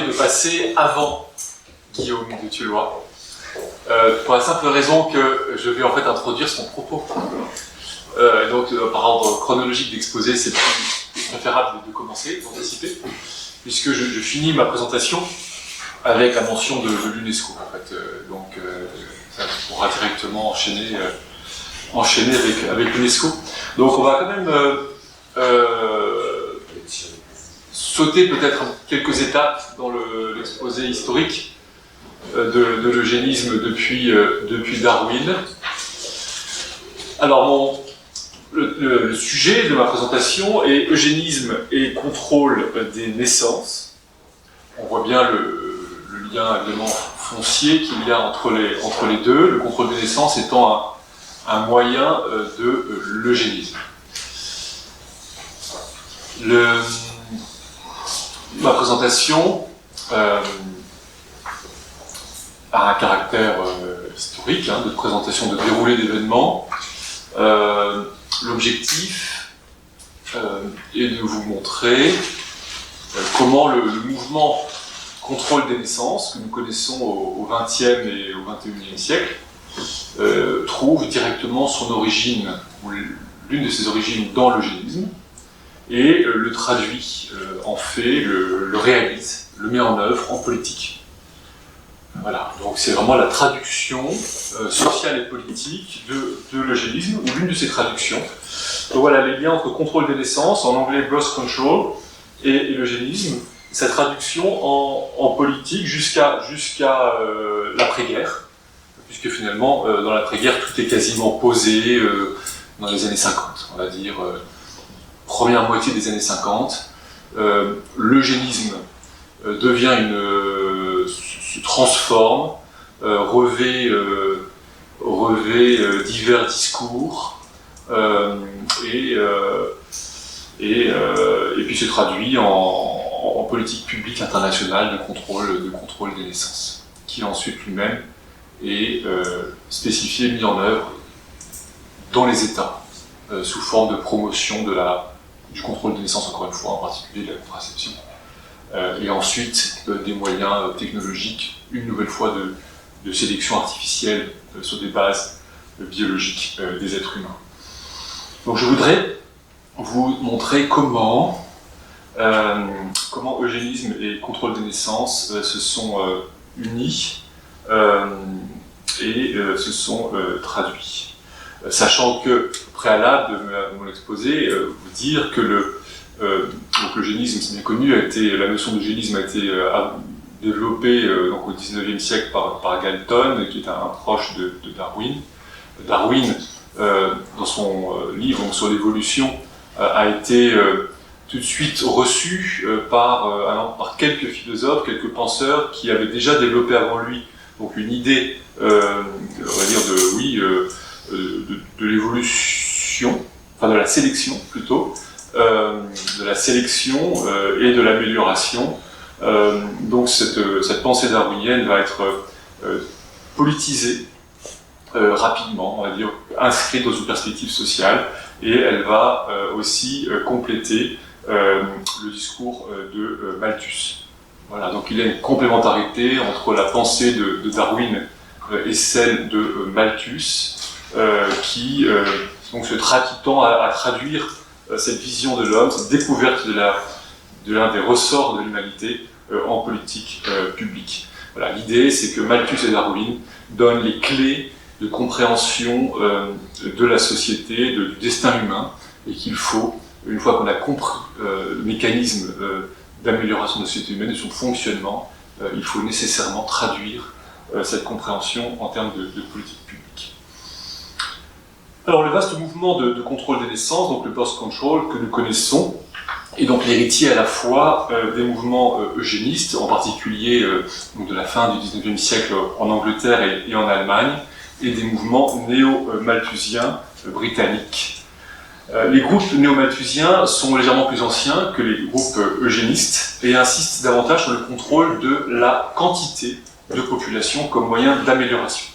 permet de passer avant Guillaume de Thuellois, pour la simple raison que je vais en fait introduire son propos. Donc, par ordre chronologique d'exposé, c'est plus préférable de commencer, d'anticiper, puisque je finis ma présentation avec la mention de l'UNESCO, en fait. Donc, ça pourra directement enchaîner avec l'UNESCO. Donc, on va quand même sauter peut-être quelques étapes dans l'exposé historique de l'eugénisme depuis Darwin. Alors, le sujet de ma présentation est eugénisme et contrôle des naissances. On voit bien le lien évidemment foncier qu'il y a entre les deux, le contrôle des naissances étant un moyen de l'eugénisme. Ma présentation a un caractère historique, de présentation de déroulé d'événements. L'objectif est de vous montrer comment le mouvement contrôle des naissances que nous connaissons au XXe et au XXIe siècle trouve directement son origine, ou l'une de ses origines, dans l'eugénisme, et le traduit en fait, le réalise, le met en œuvre en politique. Voilà, donc c'est vraiment la traduction sociale et politique de l'eugénisme, ou l'une de ses traductions. Donc voilà les liens entre contrôle des naissances, en anglais birth control, et l'eugénisme, sa traduction en politique jusqu'à l'après-guerre, puisque finalement, dans l'après-guerre, tout est quasiment posé dans les années 50, on va dire, première moitié des années 50. L'eugénisme devient se transforme, revêt divers discours, et puis se traduit en politique publique internationale de contrôle des naissances, qui ensuite lui-même est spécifié, mis en œuvre dans les États, sous forme de promotion du contrôle des naissances, encore une fois, en particulier de la contraception. Et ensuite des moyens technologiques, une nouvelle fois de sélection artificielle sur des bases biologiques des êtres humains. Donc je voudrais vous montrer comment eugénisme et contrôle des naissances se sont unis et se sont traduits. Sachant que, préalable de mon exposé, vous dire que donc l'eugénisme, c'est bien connu, la notion d'eugénisme a été développée donc au XIXe siècle par Galton, qui est un proche de Darwin. Darwin, dans son livre sur l'évolution, a été tout de suite reçu par quelques philosophes, quelques penseurs qui avaient déjà développé avant lui donc une idée, on va dire, de l'évolution, enfin de la sélection plutôt, de la sélection et de l'amélioration. Donc cette pensée darwinienne va être politisée rapidement, on va dire, inscrite dans une perspective sociale, et elle va aussi compléter le discours de Malthus. Voilà, donc il y a une complémentarité entre la pensée de Darwin et celle de Malthus, qui donc tend à traduire cette vision de l'homme, cette découverte de l'un des ressorts de l'humanité en politique publique. Voilà, l'idée, c'est que Malthus et Darwin donnent les clés de compréhension de la société, du destin humain, et qu'il faut, une fois qu'on a compris le mécanisme d'amélioration de la société humaine, de son fonctionnement, il faut nécessairement traduire cette compréhension en termes de politique publique. Alors le vaste mouvement de contrôle des naissances, donc le birth control que nous connaissons, est donc l'héritier à la fois des mouvements eugénistes, en particulier donc de la fin du XIXe siècle en Angleterre et en Allemagne, et des mouvements néo-malthusiens britanniques. Les groupes néo-malthusiens sont légèrement plus anciens que les groupes eugénistes et insistent davantage sur le contrôle de la quantité de population comme moyen d'amélioration.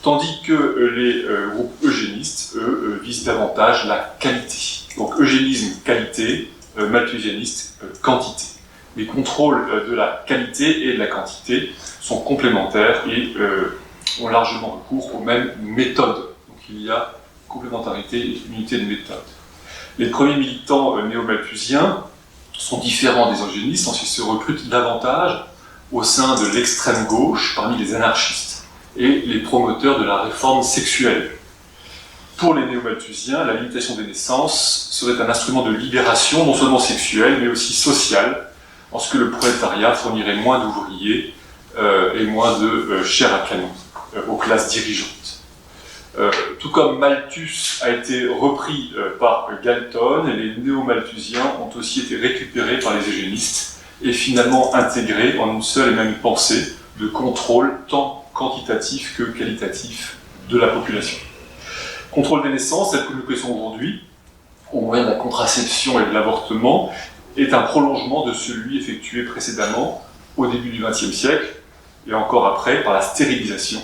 Tandis que les groupes eugénistes, eux, visent davantage la qualité. Donc eugénisme, qualité, malthusianiste, quantité. Les contrôles de la qualité et de la quantité sont complémentaires et ont largement recours aux mêmes méthodes. Donc il y a complémentarité et unité de méthode. Les premiers militants néo-malthusiens sont différents des eugénistes, ensuite se recrutent davantage au sein de l'extrême gauche parmi les anarchistes et les promoteurs de la réforme sexuelle. Pour les néo-malthusiens, la limitation des naissances serait un instrument de libération non seulement sexuelle mais aussi sociale, en ce que le prolétariat fournirait moins d'ouvriers et moins de chair à canon aux classes dirigeantes. Tout comme Malthus a été repris par Galton, les néo-malthusiens ont aussi été récupérés par les eugénistes et finalement intégrés en une seule et même pensée de contrôle tant quantitatif que qualitatif de la population. Contrôle des naissances, tel que nous le connaissons aujourd'hui, au moyen de la contraception et de l'avortement, est un prolongement de celui effectué précédemment au début du XXe siècle et encore après par la stérilisation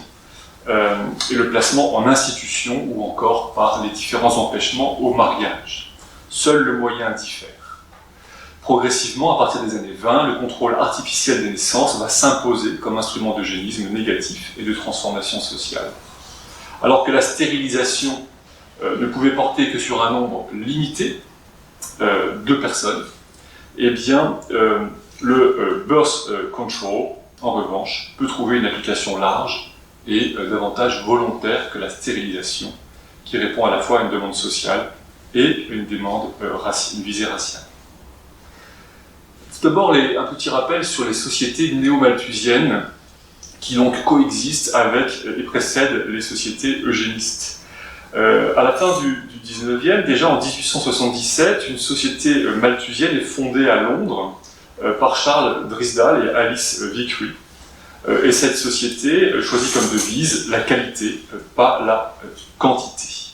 et le placement en institution ou encore par les différents empêchements au mariage. Seul le moyen diffère. Progressivement, à partir des années 20, le contrôle artificiel des naissances va s'imposer comme instrument d'eugénisme négatif et de transformation sociale. Alors que la stérilisation ne pouvait porter que sur un nombre limité de personnes, eh bien, le birth control, en revanche, peut trouver une application large et davantage volontaire que la stérilisation, qui répond à la fois à une demande sociale et une demande une visée raciale. Tout d'abord, un petit rappel sur les sociétés néo-malthusiennes qui donc coexistent avec et précèdent les sociétés eugénistes. À la fin du 19e, déjà en 1877, une société malthusienne est fondée à Londres par Charles Drysdale et Alice Vickery. Et cette société choisit comme devise la qualité, pas la quantité.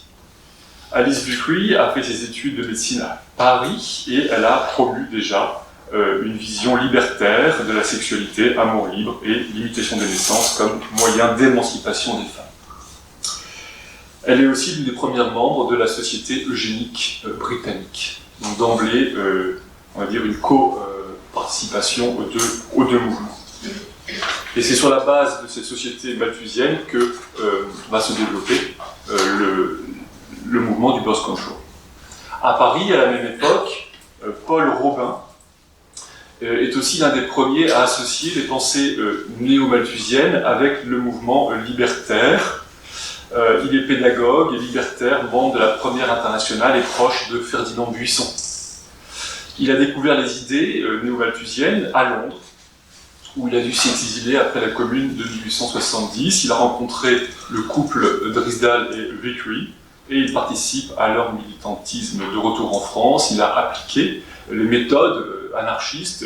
Alice Vickery a fait ses études de médecine à Paris et elle a promu déjà une vision libertaire de la sexualité, amour libre et limitation des naissances comme moyen d'émancipation des femmes. Elle est aussi l'une des premières membres de la Société eugénique britannique. Donc d'emblée, on va dire une co-participation aux deux mouvements. Et c'est sur la base de cette société malthusienne que va se développer le mouvement du birth control. À Paris, à la même époque, Paul Robin est aussi l'un des premiers à associer les pensées néo-malthusiennes avec le mouvement libertaire. Il est pédagogue et libertaire, membre de la Première Internationale et proche de Ferdinand Buisson. Il a découvert les idées néo-malthusiennes à Londres, où il a dû s'exiler après la Commune de 1870. Il a rencontré le couple Drysdale et Vickery, et il participe à leur militantisme de retour en France. Il a appliqué les méthodes anarchistes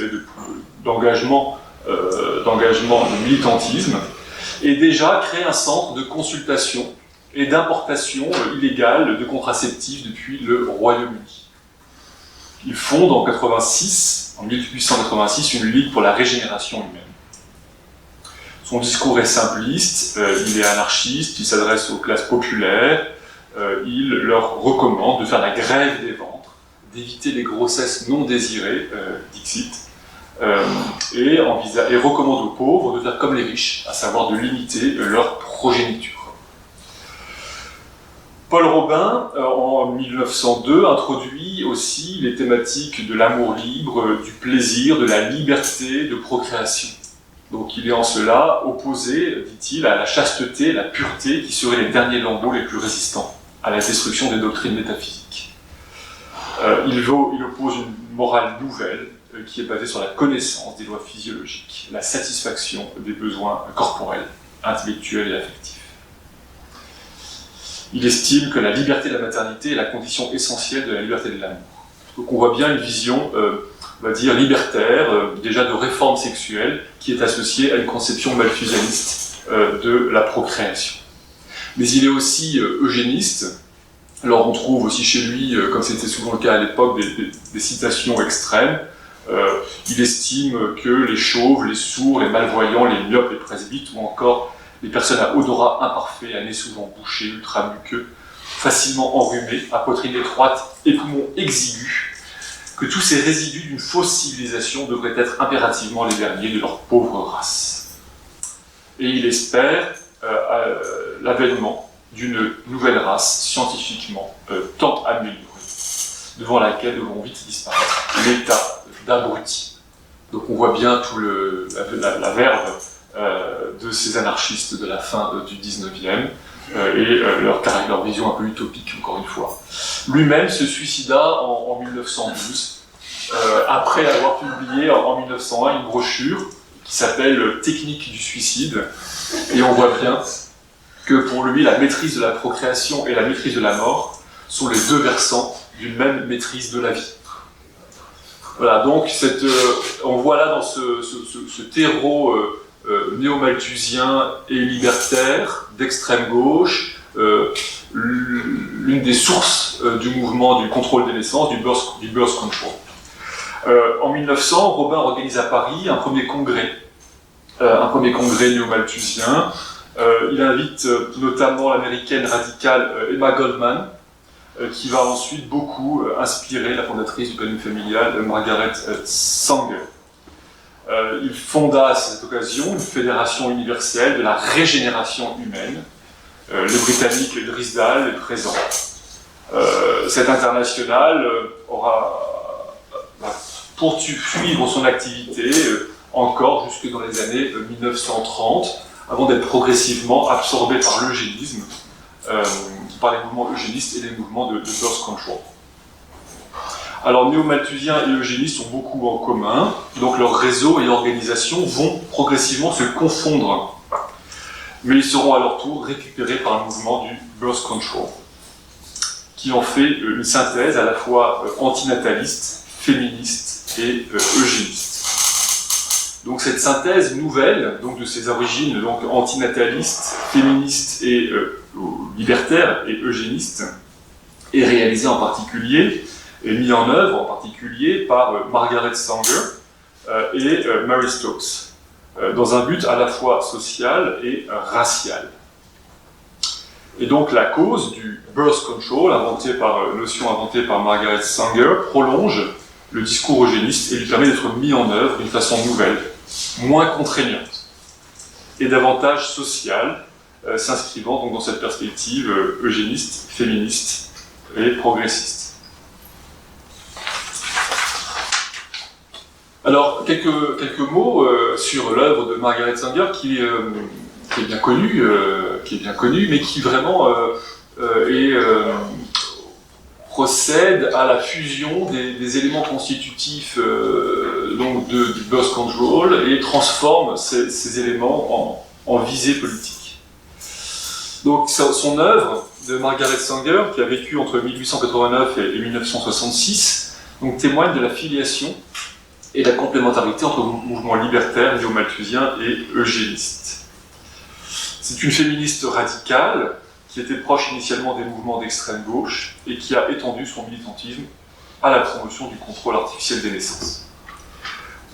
d'engagement de militantisme, et déjà créé un centre de consultation et d'importation illégale de contraceptifs depuis le Royaume-Uni. Il fonde en 1886, une ligue pour la régénération humaine. Son discours est simpliste, il est anarchiste, il s'adresse aux classes populaires, il leur recommande de faire la grève des ventres, d'éviter les grossesses non désirées, dixit, et recommande aux pauvres de faire comme les riches, à savoir de limiter leur progéniture. Paul Robin, en 1902, introduit aussi les thématiques de l'amour libre, du plaisir, de la liberté de procréation. Donc il est en cela opposé, dit-il, à la chasteté, la pureté, qui seraient les derniers lambeaux les plus résistants à la destruction des doctrines métaphysiques. Il oppose une morale nouvelle, qui est basée sur la connaissance des lois physiologiques, la satisfaction des besoins corporels, intellectuels et affectifs. Il estime que la liberté de la maternité est la condition essentielle de la liberté de l'amour. Donc on voit bien une vision, on va dire, libertaire, déjà de réforme sexuelle, qui est associée à une conception malthusianiste de la procréation. Mais il est aussi eugéniste. Alors on trouve aussi chez lui, comme c'était souvent le cas à l'époque, des citations extrêmes. Il estime que les chauves, les sourds, les malvoyants, les myopes, les presbytes, ou encore les personnes à odorat imparfait, à nez souvent bouché, ultra muqueux, facilement enrhumées, à poitrine étroite et poumons exigus, que tous ces résidus d'une fausse civilisation devraient être impérativement les derniers de leur pauvre race. Et il espère l'avènement d'une nouvelle race scientifiquement tant améliorée, devant laquelle devront vite disparaître l'état d'abruti. Donc on voit bien tout la verve de ces anarchistes de la fin du 19e et leur vision un peu utopique, encore une fois. Lui-même se suicida en 1912, après avoir publié en 1901 une brochure qui s'appelle « Technique du suicide », et on voit bien que pour lui, la maîtrise de la procréation et la maîtrise de la mort sont les deux versants d'une même maîtrise de la vie. Voilà, donc on voit là dans ce terreau néo-malthusien et libertaire d'extrême gauche l'une des sources du mouvement du contrôle des naissances, du birth control. En 1900, Robin organise à Paris un premier congrès néo-malthusien. Il invite notamment l'américaine radicale Emma Goldman, qui va ensuite beaucoup inspirer la fondatrice du planning familial, Margaret Sanger. Il fonda à cette occasion une fédération universelle de la régénération humaine. Le Britannique Drisdall est présent. Cette internationale va poursuivre son activité encore jusque dans les années 1930, avant d'être progressivement absorbée par l'eugénisme, par les mouvements eugénistes et les mouvements de birth control. Alors, néo-malthusiens et eugénistes ont beaucoup en commun, donc leurs réseaux et organisations vont progressivement se confondre, mais ils seront à leur tour récupérés par un mouvement du birth control, qui en fait une synthèse à la fois antinataliste, féministe et eugéniste. Donc cette synthèse nouvelle, donc de ses origines donc antinatalistes, féministes et libertaires et eugénistes, est réalisée en particulier et mise en œuvre en particulier par Margaret Sanger et Mary Stokes, dans un but à la fois social et racial. Et donc la cause du birth control, notion inventée par Margaret Sanger, prolonge le discours eugéniste et lui permet d'être mis en œuvre d'une façon nouvelle, moins contraignante et davantage sociale, s'inscrivant donc dans cette perspective eugéniste, féministe et progressiste. Alors, quelques mots sur l'œuvre de Margaret Sanger qui est bien connue, mais qui vraiment procède à la fusion des éléments constitutifs donc du birth control et transforme ces éléments en visée politique. Donc son œuvre de Margaret Sanger, qui a vécu entre 1889 et 1966, donc, témoigne de la filiation et la complémentarité entre mouvements libertaires, néo-malthusiens et eugénistes. C'est une féministe radicale qui était proche initialement des mouvements d'extrême gauche et qui a étendu son militantisme à la promotion du contrôle artificiel des naissances.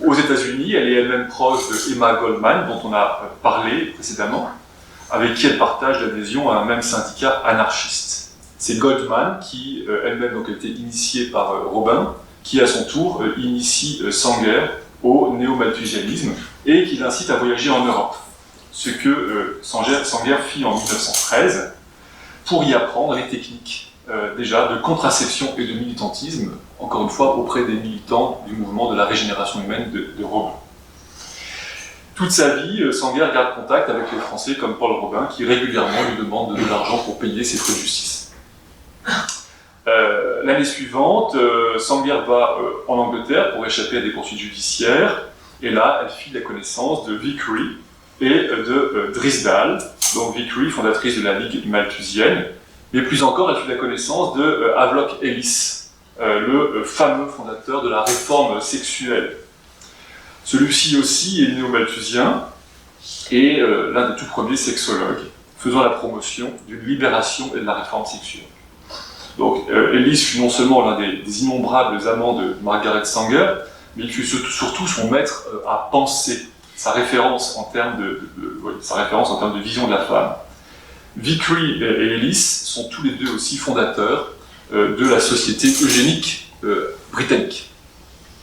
Aux États-Unis, elle est elle-même proche de Emma Goldman, dont on a parlé précédemment, avec qui elle partage l'adhésion à un même syndicat anarchiste. C'est Goldman qui, elle-même, donc, a été initiée par Robin, qui à son tour initie Sanger au néo-malthusianisme et qui l'incite à voyager en Europe, ce que Sanger fit en 1913 pour y apprendre les techniques déjà de contraception et de militantisme, encore une fois auprès des militants du mouvement de la régénération humaine de Robin. Toute sa vie, Sanger garde contact avec les Français comme Paul Robin, qui régulièrement lui demande de l'argent pour payer ses frais de justice. L'année suivante, Sanger va en Angleterre pour échapper à des poursuites judiciaires, et là, elle fit la connaissance de Vickery et de Drisdall, donc Vickery, fondatrice de la Ligue malthusienne, mais plus encore, elle fit la connaissance de Havelock Ellis, le fameux fondateur de la réforme sexuelle. Celui-ci aussi est néo-malthusien et l'un des tout premiers sexologues, faisant la promotion d'une libération et de la réforme sexuelle. Donc, Ellis fut non seulement l'un des innombrables amants de Margaret Sanger, mais il fut surtout son maître à penser, sa référence en termes de vision de la femme. Vickery et Ellis sont tous les deux aussi fondateurs de la société eugénique britannique.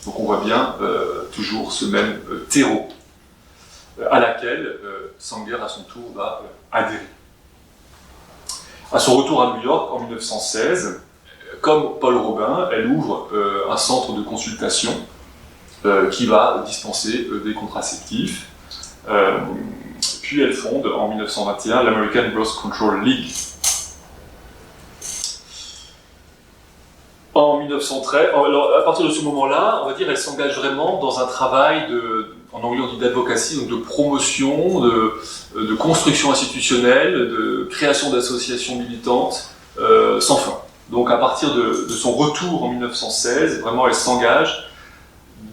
Donc on voit bien toujours ce même terreau à laquelle Sanger à son tour va adhérer. À son retour à New York en 1916, comme Paul Robin, elle ouvre un centre de consultation qui va dispenser des contraceptifs. Puis elle fonde en 1921 l'American Birth Control League. En 1913, alors à partir de ce moment-là, on va dire, elle s'engage vraiment dans un travail en anglais on dit d'advocacy, donc de promotion, de construction institutionnelle, de création d'associations militantes sans fin. Donc à partir de son retour en 1916, vraiment elle s'engage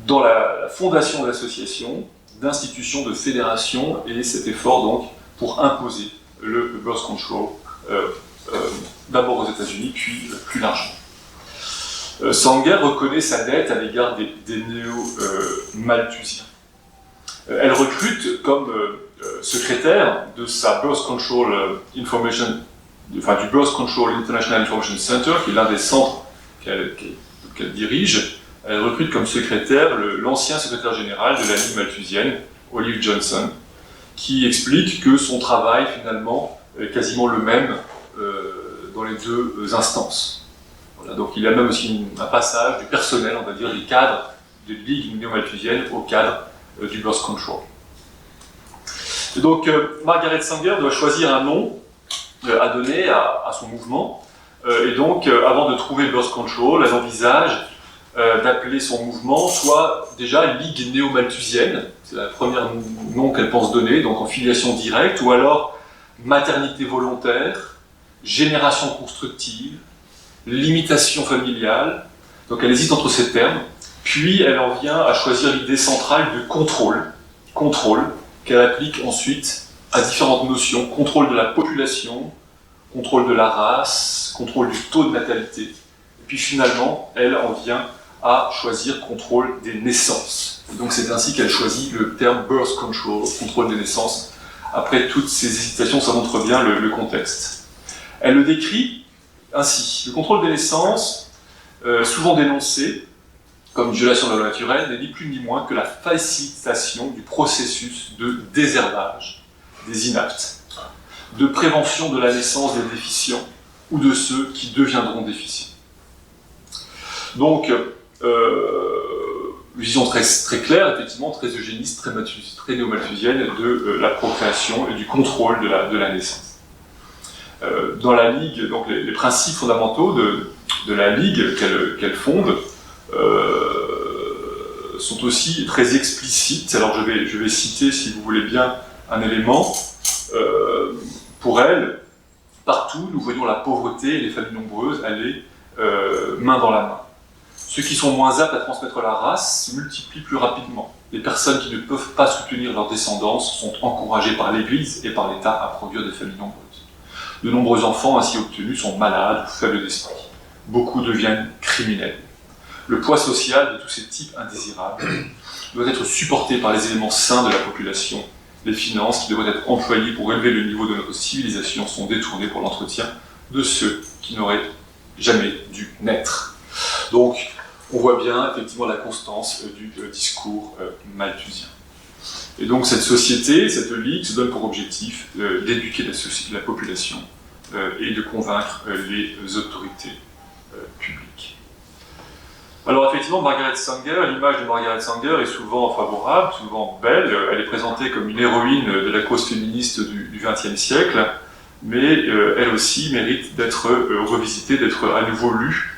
dans la fondation de l'association, d'institutions, de fédérations, et cet effort donc pour imposer le birth control d'abord aux États-Unis, puis plus largement. Sanger reconnaît sa dette à l'égard des néo-malthusiens. Elle recrute comme secrétaire de sa Birth Control Information, du Birth Control International Information Center, qui est l'un des centres qu'elle dirige. Elle recrute comme secrétaire l'ancien secrétaire général de la Ligue malthusienne, Olive Johnson, qui explique que son travail finalement est quasiment le même dans les deux instances. Voilà, donc il y a même aussi un passage du personnel, on va dire, des cadres de Ligue néo-malthusienne au cadre du birth control. Et donc Margaret Sanger doit choisir un nom à donner à son mouvement, et donc avant de trouver le birth control, elle envisage d'appeler son mouvement soit déjà Ligue néo-malthusienne, c'est la première nom qu'elle pense donner, donc en filiation directe, ou alors maternité volontaire, génération constructive, limitation familiale. Donc elle hésite entre ces termes, puis elle en vient à choisir l'idée centrale de contrôle, qu'elle applique ensuite à différentes notions, contrôle de la population, contrôle de la race, contrôle du taux de natalité, et puis finalement elle en vient à choisir contrôle des naissances. Et donc c'est ainsi qu'elle choisit le terme birth control, contrôle des naissances. Après toutes ces hésitations, ça montre bien le contexte. Elle le décrit ainsi: le contrôle des naissances, souvent dénoncé comme une violation de la loi naturelle, n'est ni plus ni moins que la facilitation du processus de désherbage des inaptes, de prévention de la naissance des déficients ou de ceux qui deviendront déficients. Donc, vision très, très claire, effectivement, très eugéniste, très néo-malthusienne de la procréation et du contrôle de la naissance. Dans la Ligue, donc les principes fondamentaux de la Ligue qu'elle fonde sont aussi très explicites. Alors je vais citer, si vous voulez bien, un élément. Pour elle, partout, nous voyons la pauvreté et les familles nombreuses aller main dans la main. Ceux qui sont moins aptes à transmettre la race se multiplient plus rapidement. Les personnes qui ne peuvent pas soutenir leur descendance sont encouragées par l'Église et par l'État à produire des familles nombreuses. De nombreux enfants ainsi obtenus sont malades ou faibles d'esprit. Beaucoup deviennent criminels. Le poids social de tous ces types indésirables doit être supporté par les éléments sains de la population. Les finances qui devraient être employées pour élever le niveau de notre civilisation sont détournées pour l'entretien de ceux qui n'auraient jamais dû naître. Donc, on voit bien effectivement la constance du discours malthusien. Et donc cette société, cette ligue, se donne pour objectif d'éduquer la population et de convaincre les autorités publiques. Alors effectivement, Margaret Sanger, l'image de Margaret Sanger est souvent favorable, souvent belle. Elle est présentée comme une héroïne de la cause féministe du XXe siècle, mais elle aussi mérite d'être revisitée, d'être à nouveau lue.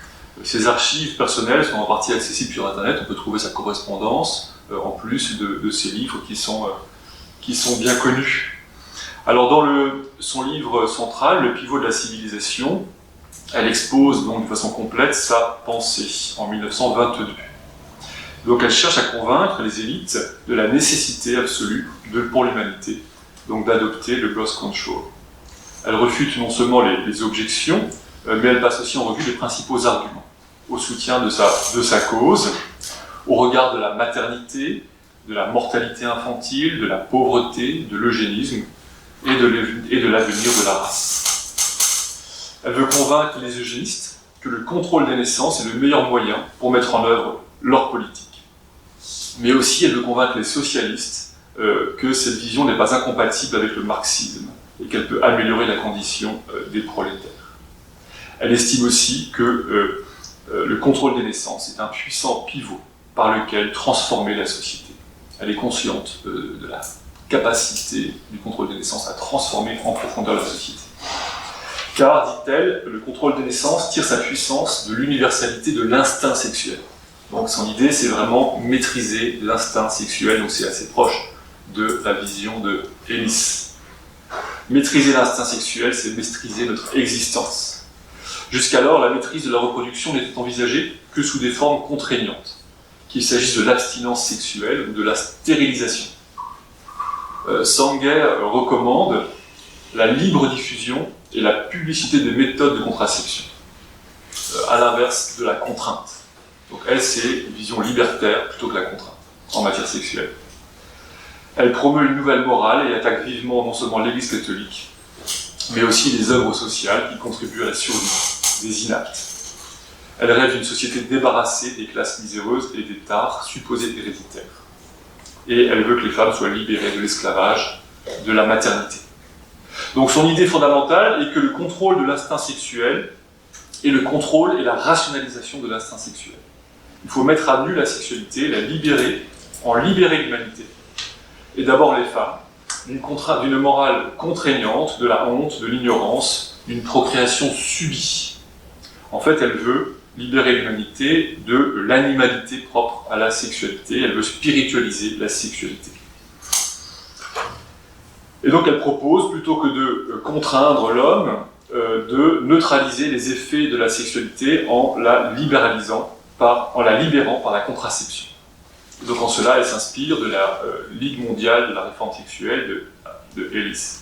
Ses archives personnelles sont en partie accessibles sur Internet, on peut trouver sa correspondance, en plus de ses livres qui sont bien connus. Alors dans son livre central, Le pivot de la civilisation, elle expose donc de façon complète sa pensée en 1922. Donc elle cherche à convaincre les élites de la nécessité absolue pour l'humanité, donc d'adopter le birth control. Elle refute non seulement les objections, mais elle passe aussi en revue les principaux arguments au soutien de sa cause, au regard de la maternité, de la mortalité infantile, de la pauvreté, de l'eugénisme et de l'avenir de la race. Elle veut convaincre les eugénistes que le contrôle des naissances est le meilleur moyen pour mettre en œuvre leur politique. Mais aussi, elle veut convaincre les socialistes que cette vision n'est pas incompatible avec le marxisme et qu'elle peut améliorer la condition des prolétaires. Elle estime aussi que le contrôle des naissances est un puissant pivot par lequel transformer la société. Elle est consciente de la capacité du contrôle des naissances à transformer en profondeur la société. Car, dit-elle, le contrôle des naissances tire sa puissance de l'universalité de l'instinct sexuel. Donc son idée, c'est vraiment maîtriser l'instinct sexuel, donc c'est assez proche de la vision de Ellis. Maîtriser l'instinct sexuel, c'est maîtriser notre existence. Jusqu'alors, la maîtrise de la reproduction n'était envisagée que sous des formes contraignantes, qu'il s'agisse de l'abstinence sexuelle ou de la stérilisation. Sanger recommande la libre diffusion et la publicité des méthodes de contraception, à l'inverse de la contrainte. Donc elle, c'est une vision libertaire plutôt que la contrainte en matière sexuelle. Elle promeut une nouvelle morale et attaque vivement non seulement l'Église catholique, mais aussi les œuvres sociales qui contribuent à la survie des inaptes. Elle rêve d'une société débarrassée des classes miséreuses et des tares supposées héréditaires. Et elle veut que les femmes soient libérées de l'esclavage, de la maternité. Donc son idée fondamentale est que le contrôle de l'instinct sexuel est le contrôle et la rationalisation de l'instinct sexuel. Il faut mettre à nu la sexualité, la libérer, en libérer l'humanité. Et d'abord les femmes, d'une morale contraignante, de la honte, de l'ignorance, d'une procréation subie. En fait, elle veut libérer l'humanité de l'animalité propre à la sexualité, elle veut spiritualiser la sexualité. Et donc elle propose, plutôt que de contraindre l'homme, de neutraliser les effets de la sexualité en la libérant par la contraception. Donc en cela, elle s'inspire de la Ligue mondiale de la réforme sexuelle de Ellis.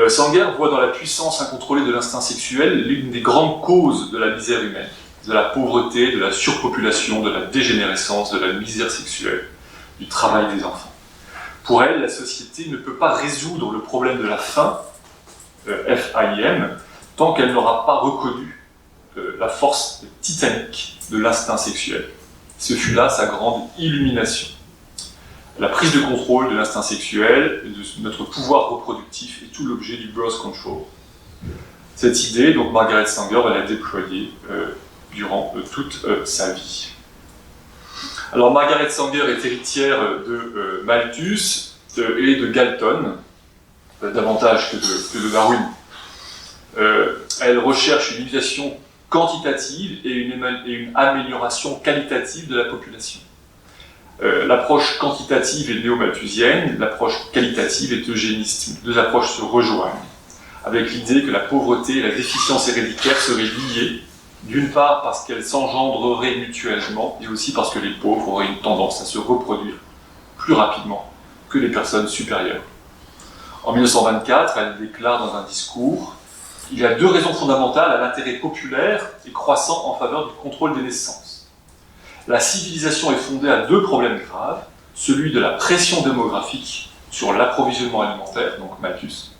Sanger voit dans la puissance incontrôlée de l'instinct sexuel l'une des grandes causes de la misère humaine, de la pauvreté, de la surpopulation, de la dégénérescence, de la misère sexuelle, du travail des enfants. Pour elle, la société ne peut pas résoudre le problème de la faim, F-A-I-M, tant qu'elle n'aura pas reconnu la force titanique de l'instinct sexuel. Ce fut là sa grande illumination. La prise de contrôle de l'instinct sexuel, de notre pouvoir reproductif est tout l'objet du birth control. Cette idée, donc Margaret Sanger, elle l'a déployée durant toute sa vie. Alors Margaret Sanger est héritière de Malthus et de Galton, davantage que de Darwin. Elle recherche une utilisation quantitative et une amélioration qualitative de la population. L'approche quantitative est néo-malthusienne, l'approche qualitative est eugéniste. Deux approches se rejoignent, avec l'idée que la pauvreté et la déficience héréditaire seraient liées, d'une part parce qu'elles s'engendreraient mutuellement, et aussi parce que les pauvres auraient une tendance à se reproduire plus rapidement que les personnes supérieures. En 1924, elle déclare dans un discours « Il y a deux raisons fondamentales à l'intérêt populaire et croissant en faveur du contrôle des naissances. La civilisation est fondée à deux problèmes graves, celui de la pression démographique sur l'approvisionnement alimentaire, donc Malthus,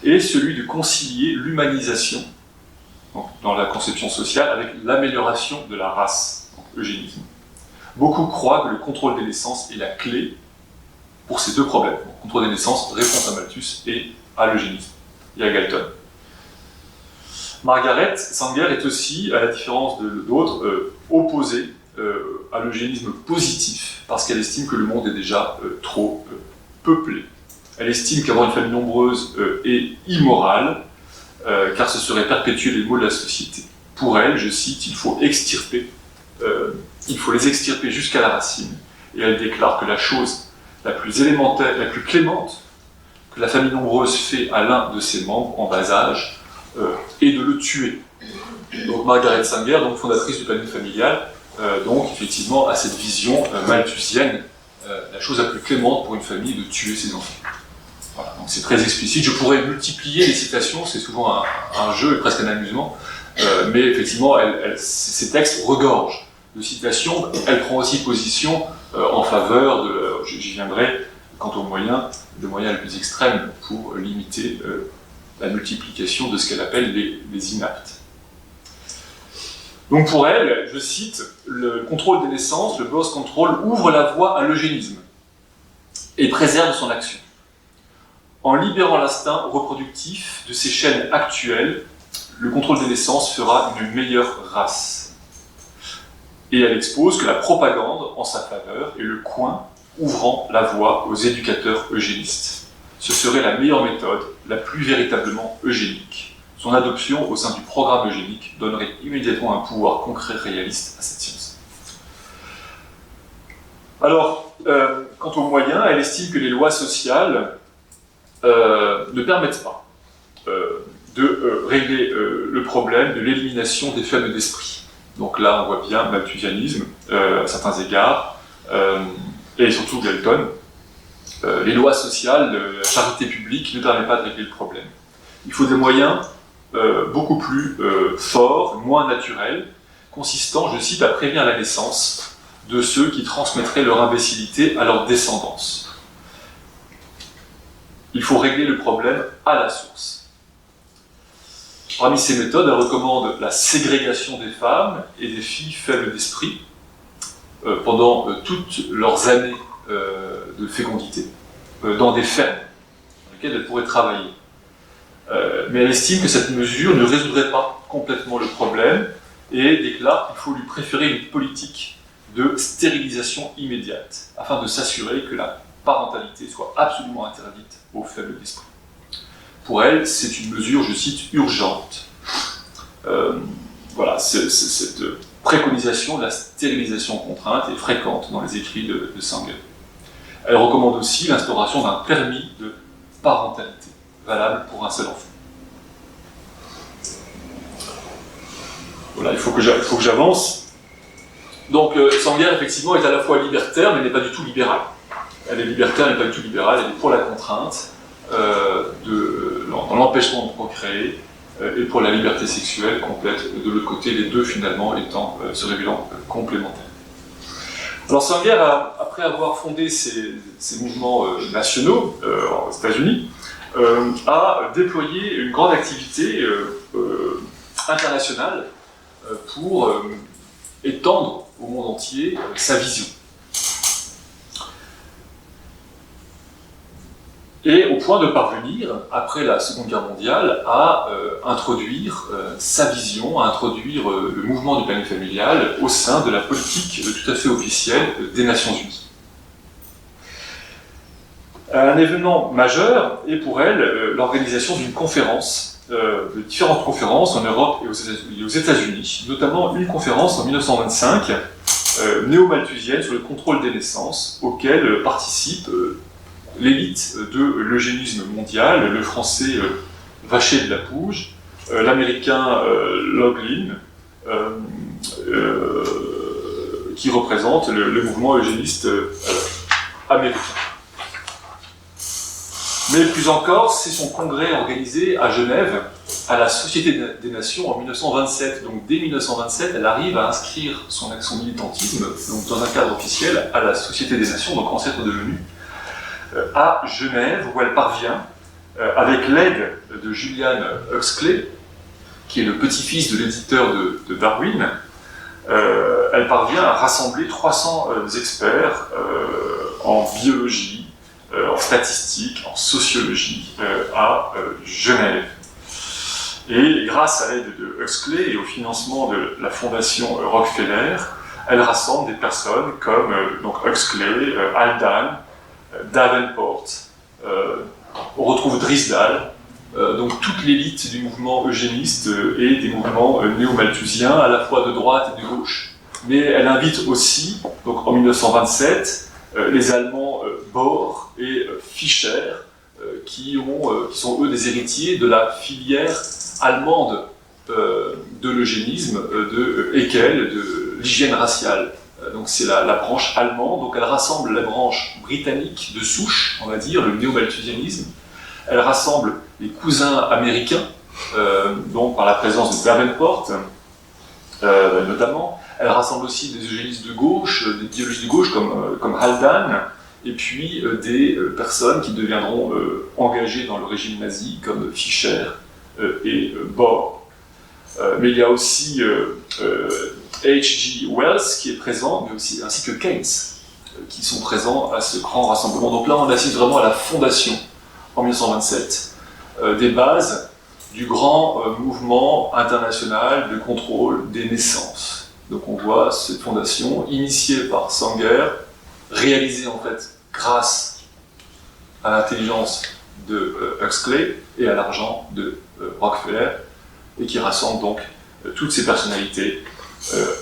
et celui de concilier l'humanisation, donc dans la conception sociale, avec l'amélioration de la race, donc eugénisme. Beaucoup croient que le contrôle des naissances est la clé pour ces deux problèmes. Donc, contrôle des naissances, réponse à Malthus et à l'eugénisme, et à Galton. Margaret Sanger est aussi, à la différence d'autres, opposée à l'eugénisme positif, parce qu'elle estime que le monde est déjà trop peuplé. Elle estime qu'avoir une famille nombreuse est immoral, car ce serait perpétuer les maux de la société. Pour elle, je cite, il faut les extirper jusqu'à la racine, et elle déclare que la chose la plus élémentaire, la plus clémente que la famille nombreuse fait à l'un de ses membres en bas âge est de le tuer. Donc Margaret Sanger, donc fondatrice du planning familial, donc effectivement a cette vision malthusienne, la chose la plus clémente pour une famille de tuer ses enfants. Voilà, donc c'est très explicite. Je pourrais multiplier les citations, c'est souvent un jeu et presque un amusement, mais effectivement ces textes regorgent de citations. Elle prend aussi position en faveur de, j'y viendrai, quant aux moyens, des moyens les plus extrêmes pour limiter la multiplication de ce qu'elle appelle les inaptes. Donc pour elle, je cite, le contrôle des naissances, le birth control, ouvre la voie à l'eugénisme et préserve son action. En libérant l'instinct reproductif de ses chaînes actuelles, le contrôle des naissances fera une meilleure race. Et elle expose que la propagande en sa faveur est le coin ouvrant la voie aux éducateurs eugénistes. Ce serait la meilleure méthode, la plus véritablement eugénique. Son adoption au sein du programme eugénique donnerait immédiatement un pouvoir concret réaliste à cette science. Alors, quant aux moyens, elle estime que les lois sociales ne permettent pas de régler le problème de l'élimination des faibles d'esprit. Donc là, on voit bien malthusianisme à certains égards, et surtout Galton. Les lois sociales, la charité publique ne permet pas de régler le problème. Il faut des moyens beaucoup plus forts, moins naturels, consistant, je cite, à prévenir la naissance de ceux qui transmettraient leur imbécilité à leur descendance. Il faut régler le problème à la source. Parmi ces méthodes, elle recommande la ségrégation des femmes et des filles faibles d'esprit pendant toutes leurs années de fécondité, dans des fermes dans lesquelles elles pourraient travailler. Mais elle estime que cette mesure ne résoudrait pas complètement le problème et déclare qu'il faut lui préférer une politique de stérilisation immédiate afin de s'assurer que la parentalité soit absolument interdite aux faibles d'esprit. Pour elle, c'est une mesure, je cite, urgente. Voilà, cette préconisation de la stérilisation contrainte est fréquente dans les écrits de Sanger. Elle recommande aussi l'instauration d'un permis de parentalité, valable pour un seul enfant. Voilà, il faut que j'avance. Donc, Sanger, effectivement, est à la fois libertaire, mais n'est pas du tout libérale. Elle est libertaire, mais pas du tout libérale, elle est pour la contrainte, dans l'empêchement de procréer, et pour la liberté sexuelle complète, de l'autre côté, les deux finalement se révélant complémentaires. Alors Sanger, après avoir fondé ces mouvements nationaux aux États-Unis, a déployé une grande activité internationale pour étendre au monde entier sa vision. Et au point de parvenir, après la Seconde Guerre mondiale, à introduire sa vision, à introduire le mouvement du planning familial au sein de la politique tout à fait officielle des Nations Unies. Un événement majeur est pour elle l'organisation d'une conférence, de différentes conférences en Europe et aux États-Unis, notamment une conférence en 1925, néo-malthusienne sur le contrôle des naissances, auquel participe l'élite de l'eugénisme mondial, le français Vacher de la Pouge, l'américain Loughlin, qui représente le mouvement eugéniste américain. Mais plus encore, c'est son congrès organisé à Genève, à la Société des Nations en 1927. Donc dès 1927, elle arrive à inscrire son militantisme donc, dans un cadre officiel à la Société des Nations, donc ancêtre de l'ONU, à Genève, où elle parvient, avec l'aide de Julian Huxley, qui est le petit-fils de l'éditeur de Darwin, elle parvient à rassembler 300 experts en biologie, en statistique, en sociologie, à Genève. Et grâce à l'aide de Huxley et au financement de la fondation Rockefeller, elle rassemble des personnes comme donc Huxley, Haldane, Davenport, on retrouve Drysdale, donc toute l'élite du mouvement eugéniste et des mouvements néo-malthusiens, à la fois de droite et de gauche. Mais elle invite aussi, donc en 1927, les Allemands Bohr et Fischer, qui sont eux des héritiers de la filière allemande de l'eugénisme, de Haeckel, de l'hygiène raciale. Donc c'est la branche allemande, donc elle rassemble la branche britannique de souche, on va dire, le néo-malthusianisme. Elle rassemble les cousins américains, donc par la présence de Davenport, notamment. Elle rassemble aussi des eugénistes de gauche, des biologistes de gauche comme Haldane, et puis des personnes qui deviendront engagées dans le régime nazi, comme Fischer et Bohr. Mais il y a aussi H.G. Wells qui est présent, mais aussi, ainsi que Keynes, qui sont présents à ce grand rassemblement. Donc là, on assiste vraiment à la fondation, en 1927, des bases du grand mouvement international de contrôle des naissances. Donc on voit cette fondation initiée par Sanger, réalisée en fait grâce à l'intelligence de Huxley et à l'argent de Rockefeller, et qui rassemble donc toutes ces personnalités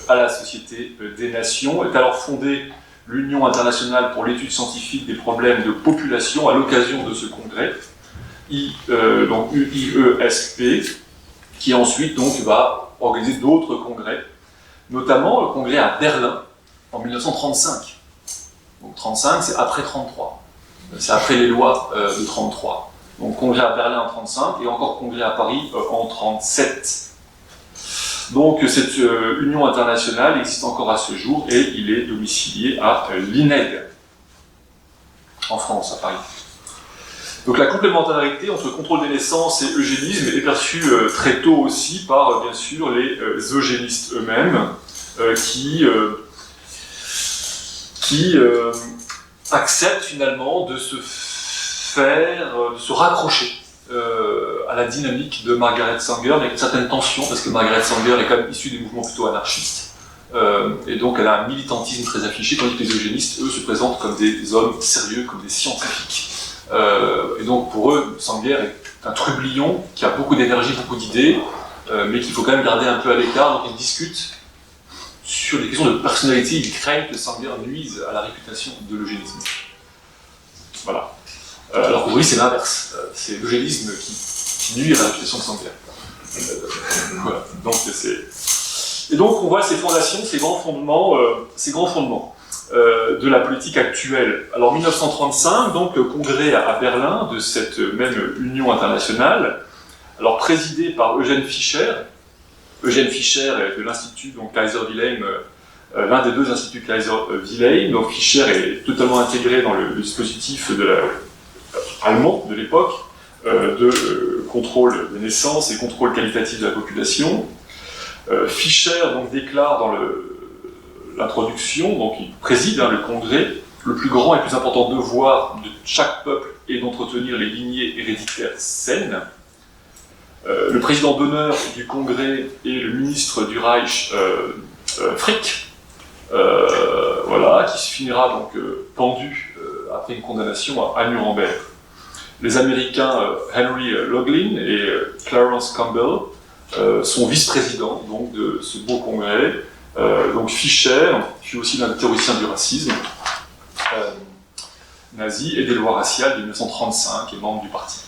à la Société des Nations. Est alors fondée l'Union internationale pour l'étude scientifique des problèmes de population à l'occasion de ce congrès, donc UIESP, qui ensuite donc va organiser d'autres congrès, notamment le congrès à Berlin en 1935. Donc 35, c'est après 33. C'est après les lois de 33. Donc congrès à Berlin en 35 et encore congrès à Paris en 37. Donc cette union internationale existe encore à ce jour et il est domicilié à l'INED, en France, à Paris. Donc la complémentarité entre contrôle des naissances et eugénisme est perçue très tôt aussi par, bien sûr, les eugénistes eux-mêmes, qui acceptent finalement de se raccrocher à la dynamique de Margaret Sanger, avec une certaine tension, parce que Margaret Sanger est quand même issue des mouvements plutôt anarchistes, et donc elle a un militantisme très affiché, tandis que les eugénistes, eux, se présentent comme des hommes sérieux, comme des scientifiques. Et donc pour eux, Sanger est un trublion qui a beaucoup d'énergie, beaucoup d'idées, mais qu'il faut quand même garder un peu à l'écart, donc ils discutent sur des questions de personnalité, ils craignent que Sanger nuise à la réputation de l'eugénisme. Voilà. Alors qu'aujourd'hui c'est l'inverse, c'est l'eugénisme qui nuit à la réputation de Sanger. Voilà. Donc et donc on voit ces fondations, ces grands fondements de la politique actuelle. Alors 1935, donc le congrès à Berlin de cette même Union internationale, alors présidé par Eugen Fischer. Eugen Fischer est de l'Institut Kaiser-Wilhelm, l'un des deux instituts Kaiser-Wilhelm. Donc Fischer est totalement intégré dans le dispositif allemand de l'époque, de contrôle des naissances et contrôle qualitatif de la population. Fischer donc déclare dans l'introduction, donc il préside le congrès, le plus grand et plus important devoir de chaque peuple est d'entretenir les lignées héréditaires saines. Le président d'honneur du congrès est le ministre du Reich, Frick, voilà, qui se finira donc pendu après une condamnation à Nuremberg. Les Américains Henry Loughlin et Clarence Campbell sont vice-présidents donc, de ce beau congrès. Donc Fischer fut aussi l'un des théoriciens du racisme nazi et des lois raciales de 1935 et membre du parti.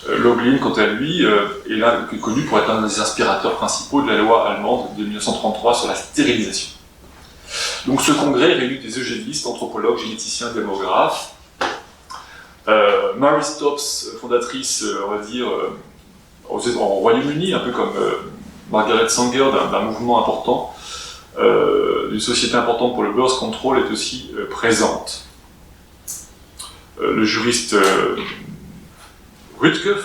Loughlin, quant à lui, est connu pour être l'un des inspirateurs principaux de la loi allemande de 1933 sur la stérilisation. Donc ce congrès réunit des eugénistes, anthropologues, généticiens, démographes. Mary Stopes, fondatrice, on va dire, au Royaume-Uni, un peu comme Margaret Sanger, d'un mouvement important, d'une société importante pour le birth control, est aussi présente. Le juriste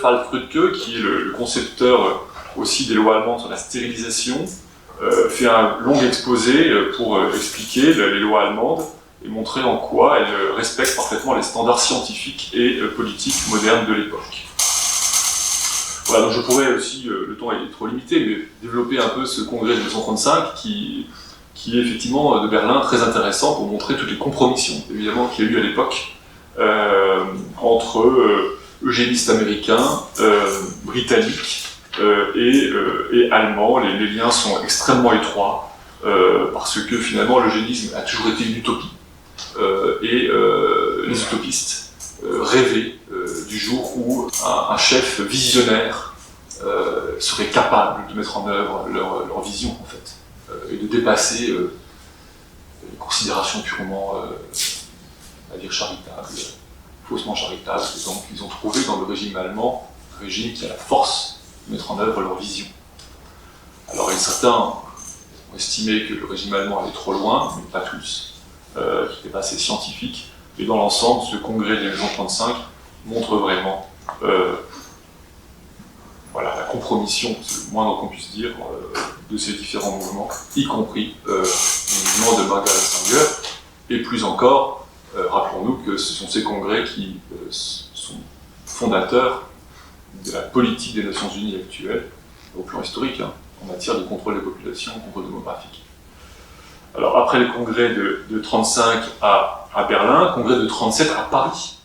Falk Rüttke, qui est le concepteur aussi des lois allemandes sur la stérilisation, fait un long exposé pour expliquer les lois allemandes et montrer en quoi elles respectent parfaitement les standards scientifiques et politiques modernes de l'époque. Voilà, donc je pourrais aussi, le temps est trop limité, mais développer un peu ce congrès de 1935 qui est effectivement de Berlin très intéressant pour montrer toutes les compromissions, évidemment, qu'il y a eu à l'époque entre eugénistes américains, britanniques et allemands. Les liens sont extrêmement étroits parce que finalement l'eugénisme a toujours été une utopie et les utopistes rêvaient du jour où un chef visionnaire serait capable de mettre en œuvre leur vision en fait et de dépasser les considérations purement à dire charitables, faussement charitables. Et donc ils ont trouvé dans le régime allemand un régime qui a la force de mettre en œuvre leur vision. Alors certains ont estimé que le régime allemand allait trop loin, mais pas tous, qu'il n'était pas assez scientifique. Et dans l'ensemble, ce congrès de 1935 montre vraiment voilà, la compromission, c'est le moindre qu'on puisse dire, de ces différents mouvements, y compris le mouvement de Margaret Sanger, et plus encore, rappelons-nous que ce sont ces congrès qui sont fondateurs de la politique des Nations Unies actuelle, au plan historique, hein, en matière de contrôle des populations, contrôle démographique. Alors, après le congrès de 1935 à Berlin, congrès de 1937 à Paris.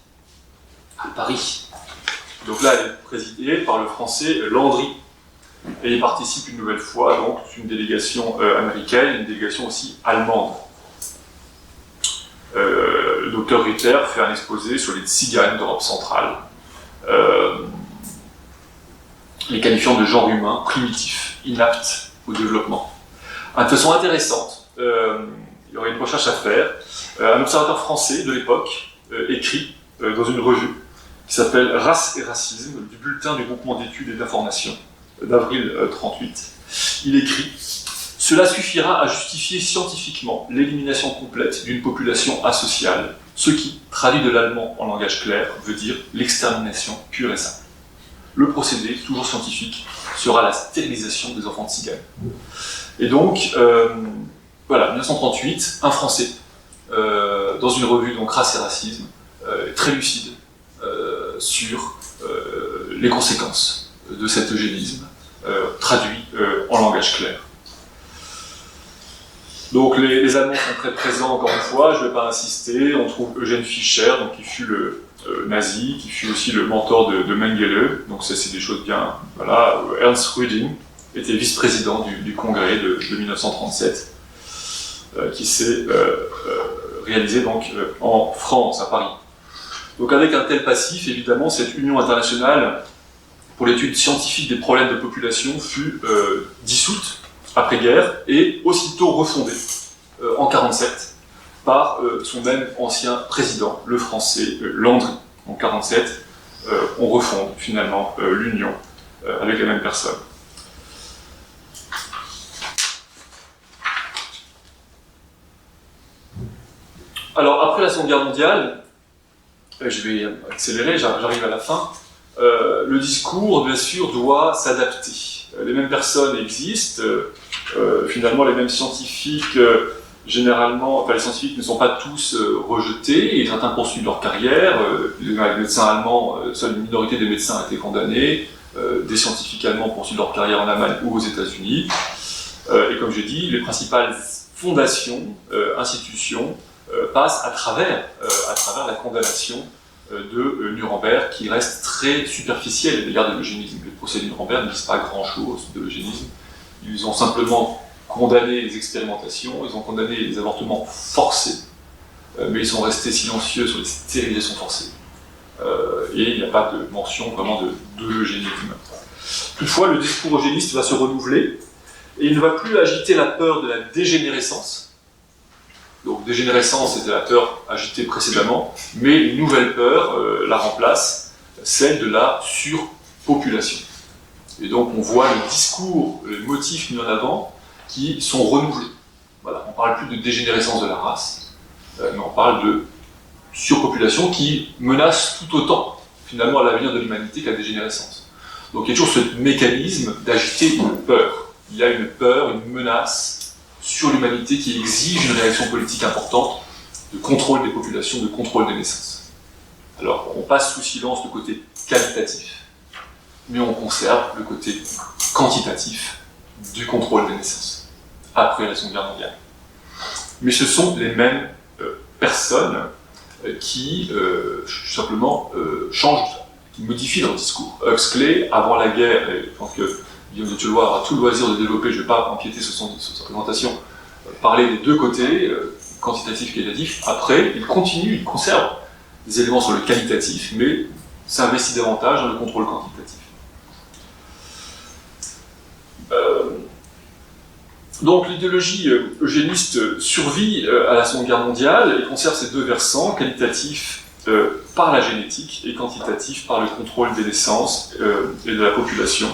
À Paris. Donc là, elle est présidée par le français Landry. Et il participe une nouvelle fois, donc, une délégation américaine, une délégation aussi allemande. Le docteur Ritter fait un exposé sur les tziganes d'Europe centrale, les qualifiant de genre humain, primitif, inapte au développement. De façon intéressante, il y aurait une recherche à faire. Un observateur français de l'époque écrit dans une revue qui s'appelle Race et racisme, du bulletin du groupement d'études et d'information d'avril 1938. Il écrit « Cela suffira à justifier scientifiquement l'élimination complète d'une population asociale, ce qui, traduit de l'allemand en langage clair, veut dire l'extermination pure et simple. Le procédé, toujours scientifique, sera la stérilisation des enfants tziganes. » Et donc, voilà, 1938, un Français, dans une revue, donc Race et racisme, très lucide, sur les conséquences de cet eugénisme, traduit en langage clair. Donc les Allemands sont très présents, encore une fois, je ne vais pas insister. On trouve Eugène Fischer, donc, qui fut le nazi, qui fut aussi le mentor de Mengele, donc ça c'est des choses bien... Voilà. Ernst Rüding était vice-président du congrès de 1937, qui s'est réalisé donc, en France, à Paris. Donc avec un tel passif, évidemment, cette Union internationale pour l'étude scientifique des problèmes de population fut dissoute après-guerre et aussitôt refondée en 1947 par son même ancien président, le français Landry. En 1947, on refonde finalement l'Union avec la même personne. Alors après la Seconde Guerre mondiale, je vais accélérer, j'arrive à la fin. Le discours, bien sûr, doit s'adapter. Les mêmes personnes existent, finalement les mêmes scientifiques, généralement, enfin les scientifiques ne sont pas tous rejetés, et certains poursuivent leur carrière. Les médecins allemands, seule une minorité des médecins a été condamnée, des scientifiques allemands poursuivent leur carrière en Allemagne ou aux États-Unis. Et comme j'ai dit, les principales fondations, institutions, passent à travers la condamnation de Nuremberg, qui reste très superficielle à l'égard de l'eugénisme. Les procès de Nuremberg ne disent pas grand-chose de l'eugénisme. Ils ont simplement condamné les expérimentations, ils ont condamné les avortements forcés, mais ils sont restés silencieux sur les stérilisations forcées. Et il n'y a pas de mention vraiment de l'eugénisme. Toutefois, le discours eugéniste va se renouveler, et il ne va plus agiter la peur de la dégénérescence. Donc dégénérescence, c'était la peur agitée précédemment, mais une nouvelle peur la remplace, celle de la surpopulation. Et donc on voit le discours, les motifs mis en avant, qui sont renouvelés. Voilà, on ne parle plus de dégénérescence de la race, mais on parle de surpopulation qui menace tout autant, finalement, à l'avenir de l'humanité qu'à la dégénérescence. Donc il y a toujours ce mécanisme d'agiter une peur. Il y a une peur, une menace sur l'humanité qui exige une réaction politique importante de contrôle des populations, de contrôle des naissances. Alors, on passe sous silence le côté qualitatif, mais on conserve le côté quantitatif du contrôle des naissances, après la Seconde Guerre mondiale. Mais ce sont les mêmes personnes qui, simplement, changent, qui modifient leur discours. Huxley, avant la guerre, et je pense que Guillaume de Tolloy aura tout le loisir de développer, je ne vais pas empiéter sur sa présentation, parler des deux côtés, quantitatif et qualitatif. Après, il continue, il conserve des éléments sur le qualitatif, mais s'investit davantage dans le contrôle quantitatif. Donc l'idéologie eugéniste survit à la Seconde Guerre mondiale et conserve ces deux versants, qualitatif par la génétique et quantitatif par le contrôle des naissances et de la population.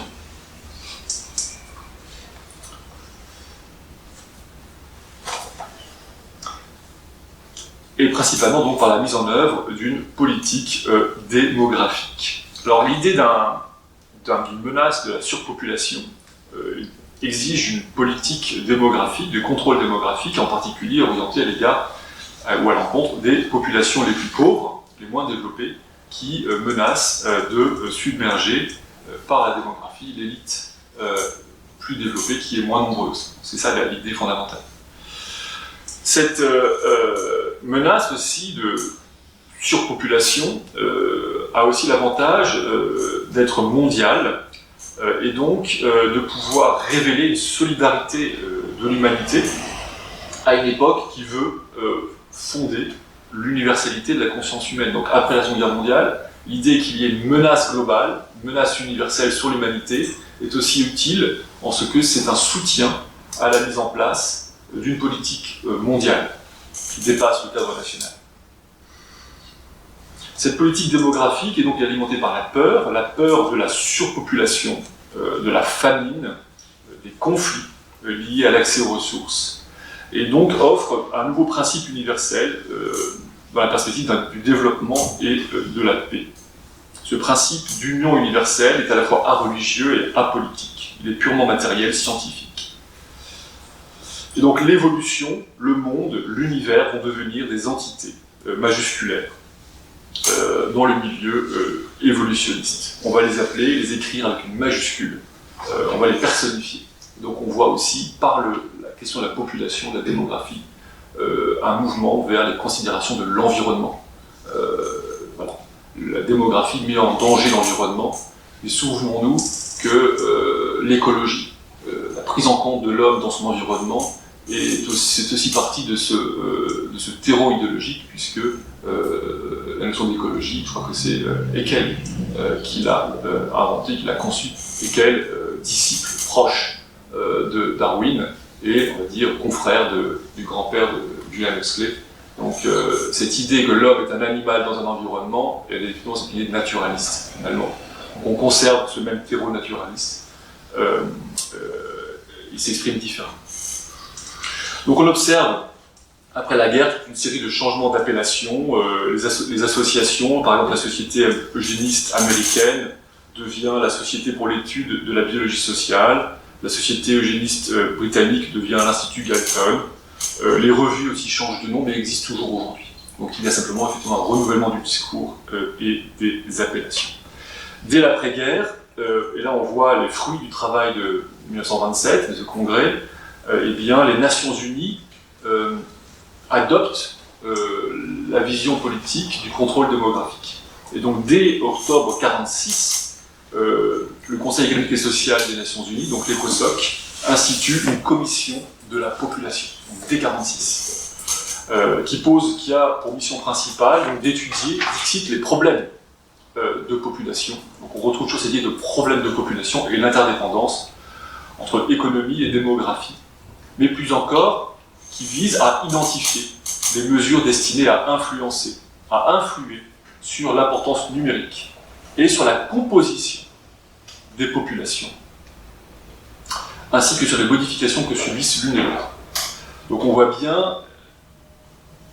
Et principalement donc par la mise en œuvre d'une politique démographique. Alors l'idée d'une menace de la surpopulation exige une politique démographique, de contrôle démographique, en particulier orientée à l'égard ou à l'encontre des populations les plus pauvres, les moins développées, qui menacent de submerger par la démographie l'élite plus développée qui est moins nombreuse. C'est ça l'idée fondamentale. Cette menace aussi de surpopulation a aussi l'avantage d'être mondiale et donc de pouvoir révéler une solidarité de l'humanité à une époque qui veut fonder l'universalité de la conscience humaine. Donc après la Seconde Guerre mondiale, l'idée qu'il y ait une menace globale, une menace universelle sur l'humanité, est aussi utile en ce que c'est un soutien à la mise en place d'une politique mondiale qui dépasse le cadre national. Cette politique démographique est donc alimentée par la peur de la surpopulation, de la famine, des conflits liés à l'accès aux ressources, et donc offre un nouveau principe universel dans la perspective du développement et de la paix. Ce principe d'union universelle est à la fois areligieux et apolitique. Il est purement matériel, scientifique. Et donc l'évolution, le monde, l'univers vont devenir des entités majusculaires dans le milieu évolutionniste. On va les appeler, les écrire avec une majuscule. On va les personnifier. Donc on voit aussi, par la question de la population, de la démographie, un mouvement vers les considérations de l'environnement. Voilà. La démographie met en danger l'environnement, mais souvenons-nous que l'écologie, la prise en compte de l'homme dans son environnement, c'est aussi partie de ce terreau idéologique, puisque la notion d'écologie, je crois que c'est Haeckel qui l'a inventé, qui l'a conçu. Haeckel, disciple proche de Darwin, et on va dire confrère du grand-père de Julian Huxley. Donc cette idée que l'homme est un animal dans un environnement, elle est effectivement cette idée de naturaliste, finalement. Donc, on conserve ce même terreau naturaliste. Il s'exprime différemment. Donc on observe, après la guerre, toute une série de changements d'appellation. Les associations, par exemple la Société eugéniste américaine devient la Société pour l'étude de la biologie sociale, la Société eugéniste britannique devient l'Institut Galton. Les revues aussi changent de nom, mais existent toujours aujourd'hui. Donc il y a simplement effectivement un renouvellement du discours et des appellations. Dès l'après-guerre, et là on voit les fruits du travail de 1927, de ce congrès, eh bien les Nations Unies adoptent la vision politique du contrôle démographique. Et donc dès octobre 1946, le Conseil économique et social des Nations Unies, donc l'ECOSOC, institue une commission de la population, donc dès 1946, qui a pour mission principale d'étudier, cite les problèmes de population. Donc on retrouve toujours cette idée de problème de population et l'interdépendance entre économie et démographie, mais plus encore, qui vise à identifier des mesures destinées à influencer, à influer sur l'importance numérique et sur la composition des populations, ainsi que sur les modifications que subissent l'une et l'autre. Donc on voit bien,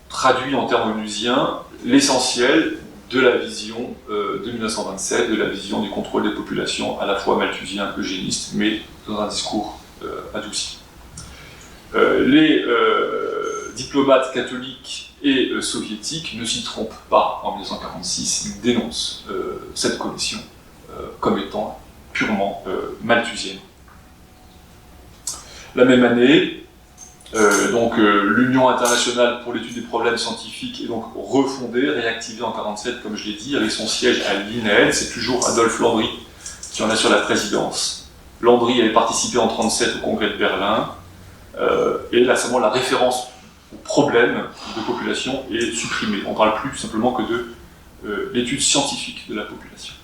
traduit en termes onusiens, l'essentiel de la vision de 1927, de la vision du contrôle des populations, à la fois malthusien, eugéniste, mais dans un discours adouci. Les diplomates catholiques et soviétiques ne s'y trompent pas en 1946, ils dénoncent cette commission comme étant purement malthusienne. La même année, l'Union internationale pour l'étude des problèmes scientifiques est donc refondée, réactivée en 1947, comme je l'ai dit, avec son siège à l'INED. C'est toujours Adolphe Landry qui en assure la présidence. Landry avait participé en 1937 au congrès de Berlin, et là seulement la référence aux problèmes de population est supprimée. On ne parle plus simplement que de l'étude scientifique de la population.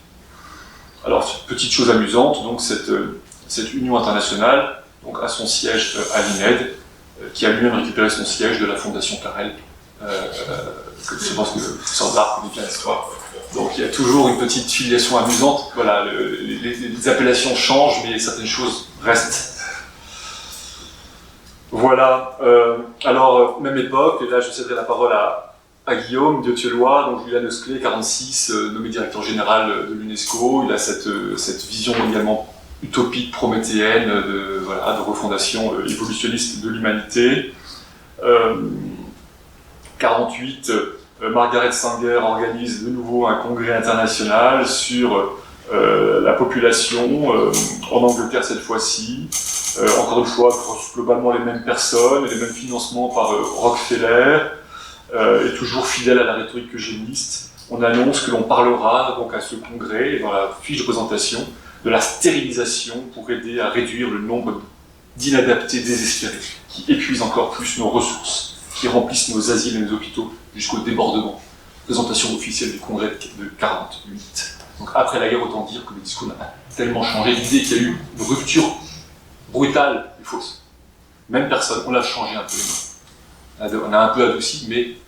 Alors, petite chose amusante, donc cette Union internationale donc, a son siège à l'INED, qui a lui-même récupéré son siège de la Fondation Carrel, je pense que le professeur d'art connaît bien l'histoire. Donc il y a toujours une petite filiation amusante. Voilà, les appellations changent, mais certaines choses restent. Voilà, alors même époque, et là je céderai la parole à à Guillaume Dieu-Tuelois, donc Julian Huxley, 46, nommé directeur général de l'UNESCO. Il a cette vision également utopique, prométhéenne, de refondation évolutionniste de l'humanité. 48, Margaret Sanger organise de nouveau un congrès international sur la population, en Angleterre cette fois-ci. Encore une fois, globalement les mêmes personnes, les mêmes financements par Rockefeller, et toujours fidèle à la rhétorique eugéniste. On annonce que l'on parlera donc à ce congrès, dans la fiche de présentation, de la stérilisation pour aider à réduire le nombre d'inadaptés désespérés, qui épuisent encore plus nos ressources, qui remplissent nos asiles et nos hôpitaux jusqu'au débordement. Présentation officielle du congrès de 48. Donc après la guerre, autant dire que le discours n'a pas tellement changé. L'idée qu'il y a eu une rupture brutale et fausse. Même personne, on l'a changé un peu. On a un peu adouci, mais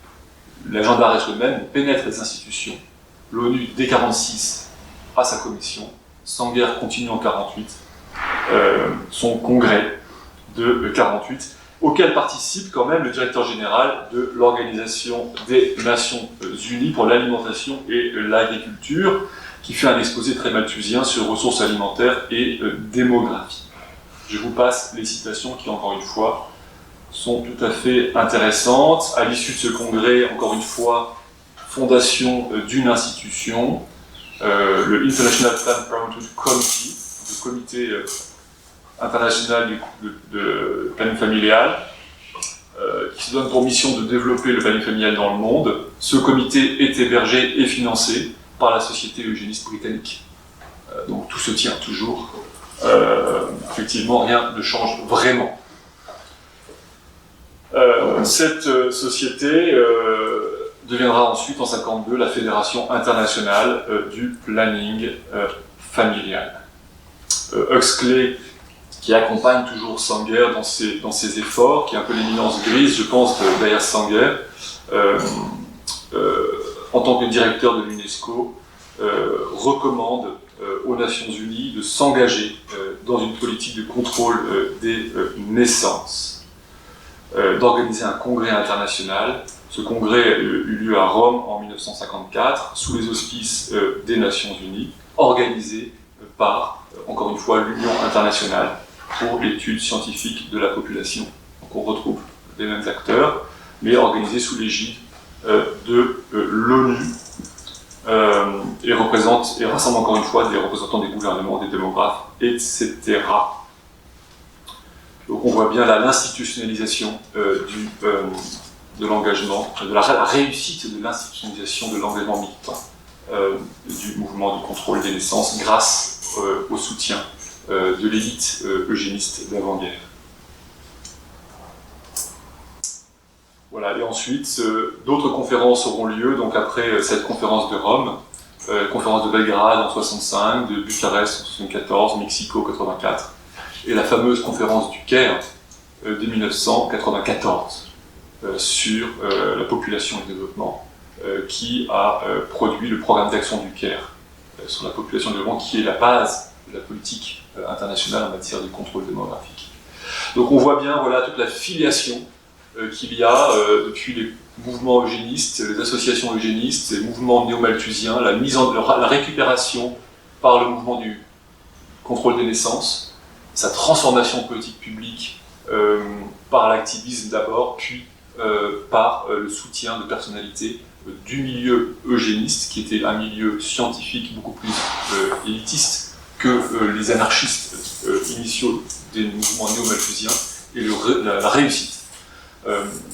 l'agenda reste le même. On pénètre les institutions. L'ONU, dès 46, a sa commission. Sanger continue en 48. Son congrès de 48, auquel participe quand même le directeur général de l'Organisation des Nations Unies pour l'alimentation et l'agriculture, qui fait un exposé très malthusien sur ressources alimentaires et démographie. Je vous passe les citations qui, encore une fois, sont tout à fait intéressantes. À l'issue de ce congrès, encore une fois, fondation d'une institution, le International Planned Parenthood Committee, le comité international de planning familial, qui se donne pour mission de développer le planning familial dans le monde. Ce comité est hébergé et financé par la Société eugéniste britannique. Donc tout se tient toujours. Effectivement, rien ne change vraiment. Cette société deviendra ensuite, en 1952, la Fédération internationale du planning familial. Huxley, qui accompagne toujours Sanger dans ses efforts, qui est un peu l'éminence grise, je pense, derrière Sanger, en tant que directeur de l'UNESCO, recommande aux Nations Unies de s'engager dans une politique de contrôle des naissances, d'organiser un congrès international. Ce congrès eut lieu à Rome en 1954, sous les auspices des Nations Unies, organisé par, encore une fois, l'Union internationale pour l'étude scientifique de la population. Donc on retrouve les mêmes acteurs, mais organisé sous l'égide de l'ONU, et rassemble encore une fois des représentants des gouvernements, des démographes, etc. Donc on voit bien là l'institutionnalisation de l'engagement, de la réussite de l'institutionnalisation de l'engagement militant du mouvement de contrôle des naissances grâce au soutien de l'élite eugéniste d'avant-guerre. Voilà, et ensuite, d'autres conférences auront lieu, donc après cette conférence de Rome, conférence de Belgrade en 1965, de Bucarest en 1974, Mexico en 1984, et la fameuse conférence du Caire de 1994 sur la population et le développement, qui a produit le programme d'action du Caire sur la population et le développement, qui est la base de la politique internationale en matière de contrôle démographique. Donc on voit bien toute la filiation qu'il y a depuis les mouvements eugénistes, les associations eugénistes, les mouvements néo-malthusiens, la récupération par le mouvement du contrôle des naissances, sa transformation politique publique par l'activisme d'abord, puis par le soutien de personnalités du milieu eugéniste, qui était un milieu scientifique beaucoup plus élitiste que les anarchistes initiaux des mouvements néo-malthusiens, et la réussite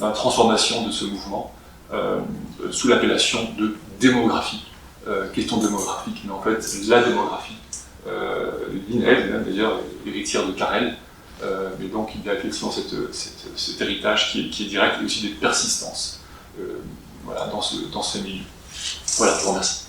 la transformation de ce mouvement sous l'appellation de démographie. Question démographique, mais en fait la démographie. Linel, même d'ailleurs, héritière de Carrel, mais donc il y a effectivement cet héritage qui est direct, et aussi des persistances dans ce milieu. Voilà, je vous remercie.